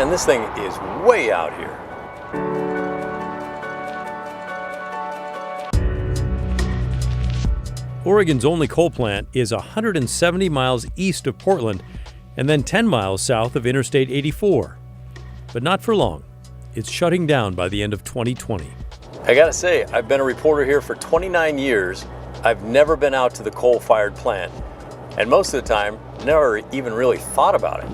Man, this thing is way out here. Oregon's only coal plant is 170 miles east of Portland and then 10 miles south of Interstate 84. But not for long. It's shutting down by the end of 2020. I gotta say, I've been a reporter here for 29 years. I've never been out to the coal-fired plant, and most of the time, never even really thought about it.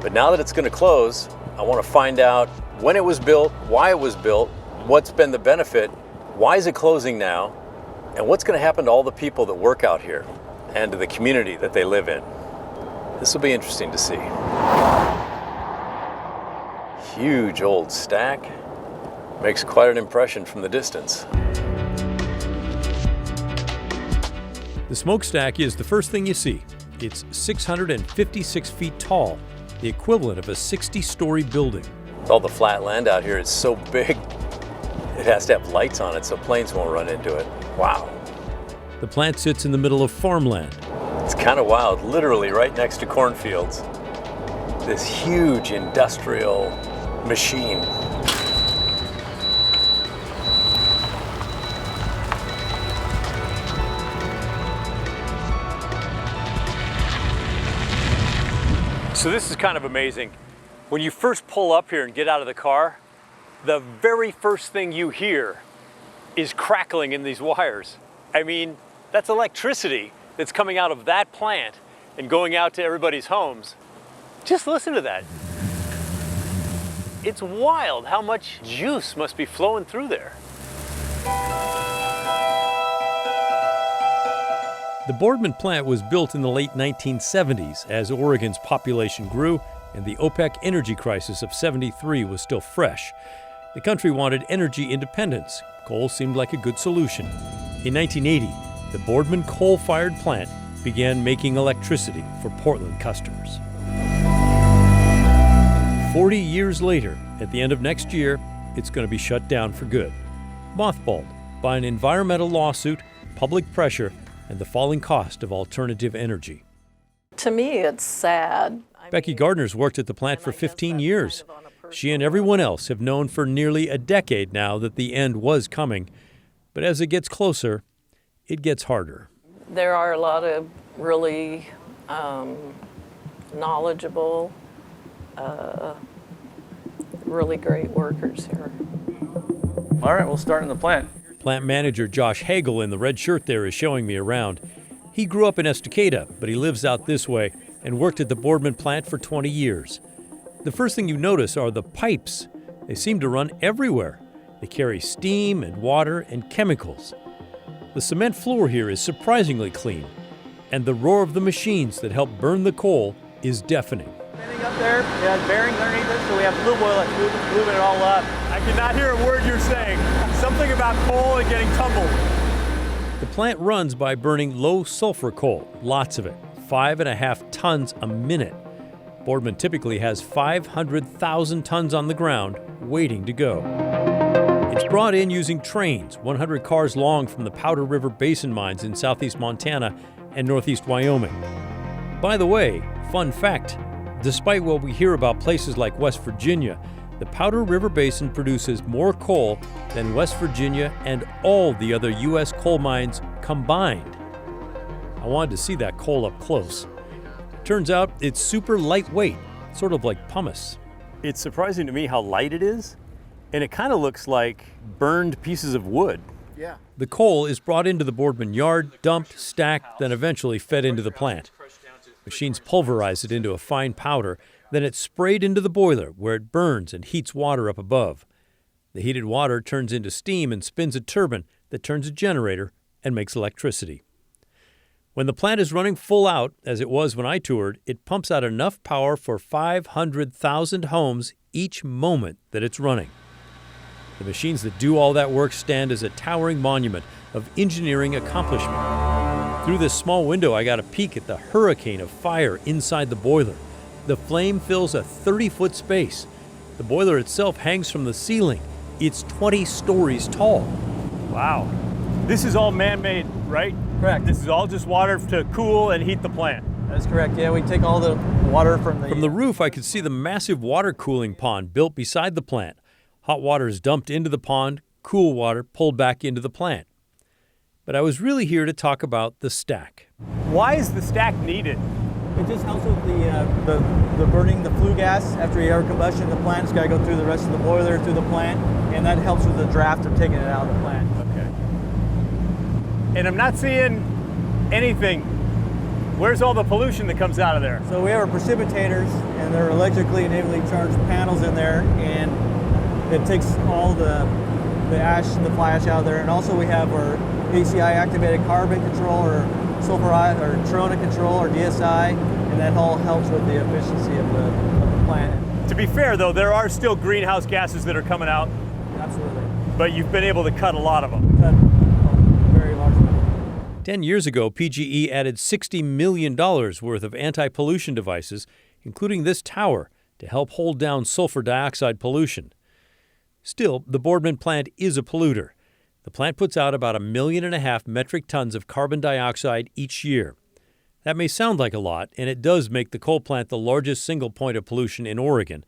But now that it's gonna close, I wanna find out when it was built, why it was built, what's been the benefit, why is it closing now, and what's gonna happen to all the people that work out here and to the community that they live in. This will be interesting to see. Huge old stack. Makes quite an impression from the distance. The smokestack is the first thing you see. It's 656 feet tall, the equivalent of a 60-story building. With all the flat land out here, it's so big, it has to have lights on it so planes won't run into it. Wow. The plant sits in the middle of farmland. It's kind of wild, literally right next to cornfields. This huge industrial machine. So this is kind of amazing. When you first pull up here and get out of the car, the very first thing you hear is crackling in these wires. I mean, that's electricity that's coming out of that plant and going out to everybody's homes. Just listen to that. It's wild how much juice must be flowing through there. The Boardman plant was built in the late 1970s as Oregon's population grew and the OPEC energy crisis of '73 was still fresh. The country wanted energy independence. Coal seemed like a good solution. In 1980, the Boardman coal-fired plant began making electricity for Portland customers. 40 years later, at the end of next year, it's going to be shut down for good. Mothballed by an environmental lawsuit, public pressure, and the falling cost of alternative energy. To me, it's sad. Becky Gardner's worked at the plant for 15 years. She and everyone else have known for nearly a decade now that the end was coming. But as it gets closer, it gets harder. There are a lot of really knowledgeable, really great workers here. All right, we'll start in the plant. Plant manager Josh Hagel in the red shirt there is showing me around. He grew up in Estacada, but he lives out this way and worked at the Boardman plant for 20 years. The first thing you notice are the pipes. They seem to run everywhere. They carry steam and water and chemicals. The cement floor here is surprisingly clean, and the roar of the machines that help burn the coal is deafening. Standing up there, it has bearings underneath it, so we have fluid oil that's moving it all up. I cannot hear a word you're saying. Something about coal and getting tumbled. The plant runs by burning low sulfur coal, lots of it, 5.5 tons a minute. Boardman typically has 500,000 tons on the ground waiting to go. It's brought in using trains, 100 cars long from the Powder River Basin mines in southeast Montana and northeast Wyoming. By the way, fun fact, despite what we hear about places like West Virginia, the Powder River Basin produces more coal than West Virginia and all the other U.S. coal mines combined. I wanted to see that coal up close. Turns out it's super lightweight, sort of like pumice. It's surprising to me how light it is, and it kind of looks like burned pieces of wood. Yeah. The coal is brought into the Boardman yard, dumped, stacked, then eventually fed into the plant. Machines pulverize it into a fine powder, then it's sprayed into the boiler where it burns and heats water up above. The heated water turns into steam and spins a turbine that turns a generator and makes electricity. When the plant is running full out, as it was when I toured, it pumps out enough power for 500,000 homes each moment that it's running. The machines that do all that work stand as a towering monument of engineering accomplishment. Through this small window, I got a peek at the hurricane of fire inside the boiler. The flame fills a 30-foot space. The boiler itself hangs from the ceiling. It's 20 stories tall. Wow. This is all man-made, right? Correct. This is all just water to cool and heat the plant. That's correct. Yeah, we take all the water from the... From the roof, I could see the massive water cooling pond built beside the plant. Hot water is dumped into the pond, cool water pulled back into the plant. But I was really here to talk about the stack. Why is the stack needed? It just helps with the burning the flue gas after you have combustion in the plant. It's got to go through the rest of the boiler, through the plant, and that helps with the draft of taking it out of the plant. Okay. And I'm not seeing anything. Where's all the pollution that comes out of there? So we have our precipitators, and they're electrically and natively charged panels in there, and it takes all the ash and the fly ash out of there. And also we have our ACI activated carbon control, or sulfur or Trona control, or DSI, and that all helps with the efficiency of the plant. To be fair though, there are still greenhouse gases that are coming out. Absolutely. But you've been able to cut a lot of them. Cut a very large amount. 10 years ago, PGE added $60 million worth of anti-pollution devices, including this tower, to help hold down sulfur dioxide pollution. Still, the Boardman plant is a polluter. The plant puts out about 1.5 million metric tons of carbon dioxide each year. That may sound like a lot, and it does make the coal plant the largest single point of pollution in Oregon.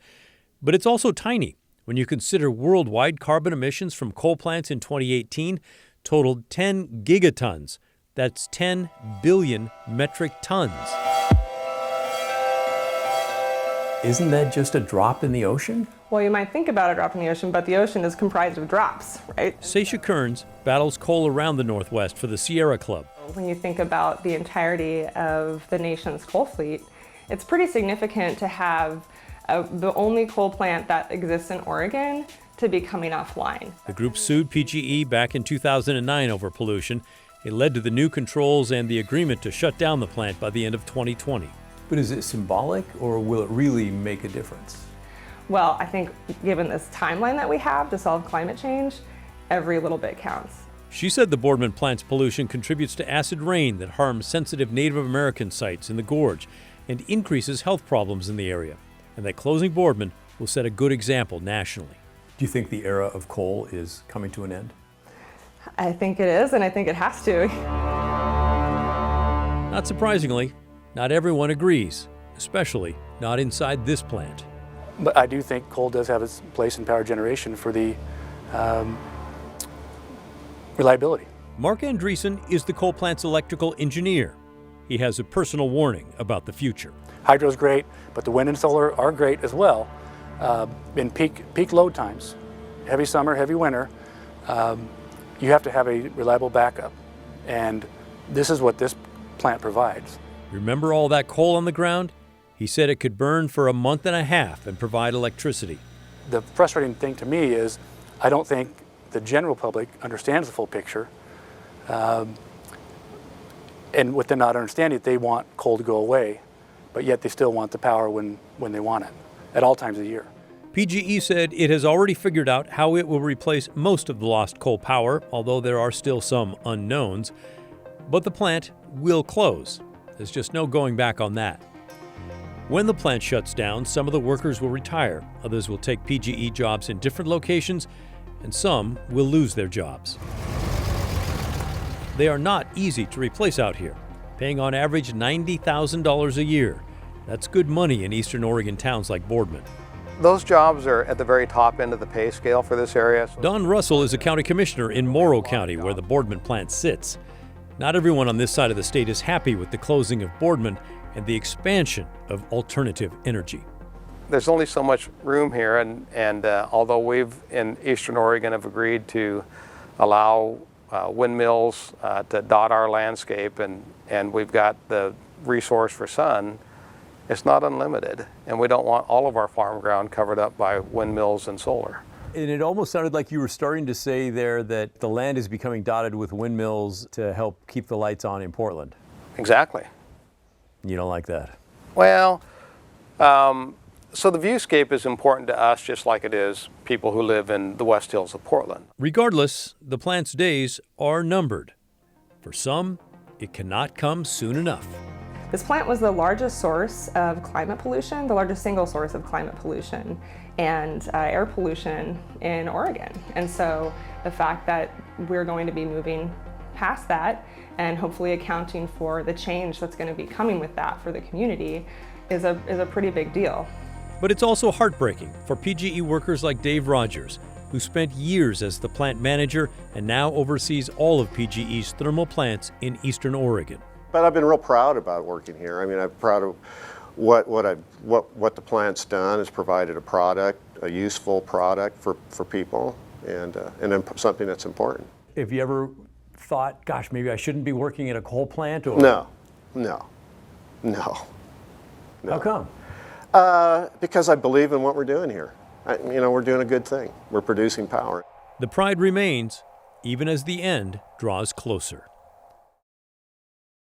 But it's also tiny when you consider worldwide carbon emissions from coal plants in 2018 totaled 10 gigatons. That's 10 billion metric tons. Isn't that just a drop in the ocean? Well, you might think about a drop in the ocean, but the ocean is comprised of drops, right? Seisha Kearns battles coal around the Northwest for the Sierra Club. When you think about the entirety of the nation's coal fleet, it's pretty significant to have the only coal plant that exists in Oregon to be coming offline. The group sued PGE back in 2009 over pollution. It led to the new controls and the agreement to shut down the plant by the end of 2020. But is it symbolic, or will it really make a difference? Well, I think given this timeline that we have to solve climate change, every little bit counts. She said the Boardman plant's pollution contributes to acid rain that harms sensitive Native American sites in the gorge and increases health problems in the area, and that closing Boardman will set a good example nationally. Do you think the era of coal is coming to an end? I think it is, and I think it has to. Not surprisingly, not everyone agrees, especially not inside this plant. But I do think coal does have its place in power generation for the reliability. Mark Andreessen is the coal plant's electrical engineer. He has a personal warning about the future. Hydro's great, but the wind and solar are great as well. In peak load times, heavy summer, heavy winter, you have to have a reliable backup. And this is what this plant provides. Remember all that coal on the ground? He said it could burn for a month and a half and provide electricity. The frustrating thing to me is I don't think the general public understands the full picture. And with them not understanding it, they want coal to go away, but yet they still want the power when they want it, at all times of the year. PGE said it has already figured out how it will replace most of the lost coal power, although there are still some unknowns. But the plant will close. There's just no going back on that. When the plant shuts down, some of the workers will retire, others will take PGE jobs in different locations, and some will lose their jobs. They are not easy to replace out here, paying on average $90,000 a year. That's good money in eastern Oregon towns like Boardman. Those jobs are at the very top end of the pay scale for this area. Don Russell is a county commissioner in Morrow County, where the Boardman plant sits. Not everyone on this side of the state is happy with the closing of Boardman and the expansion of alternative energy. There's only so much room here, and although we've in eastern Oregon have agreed to allow windmills to dot our landscape, and we've got the resource for sun, it's not unlimited, and we don't want all of our farm ground covered up by windmills and solar. And it almost sounded like you were starting to say there that the land is becoming dotted with windmills to help keep the lights on in Portland. Exactly. You don't like that? Well, so the viewscape is important to us just like it is people who live in the West Hills of Portland. Regardless, the plant's days are numbered. For some, it cannot come soon enough. This plant was the largest source of climate pollution, the largest single source of climate pollution and air pollution in Oregon. And so the fact that we're going to be past that and hopefully accounting for the change that's going to be coming with that for the community is a pretty big deal. But it's also heartbreaking for PGE workers like Dave Rogers, who spent years as the plant manager and now oversees all of PGE's thermal plants in eastern Oregon. But I've been real proud about working here. I mean, I'm proud of what the plant's done. It's provided a product, a useful product for people, and something that's important. Have you ever thought, gosh, maybe I shouldn't be working at a coal plant? Or No. How come? Because I believe in what we're doing here. We're doing a good thing. We're producing power. The pride remains, even as the end draws closer.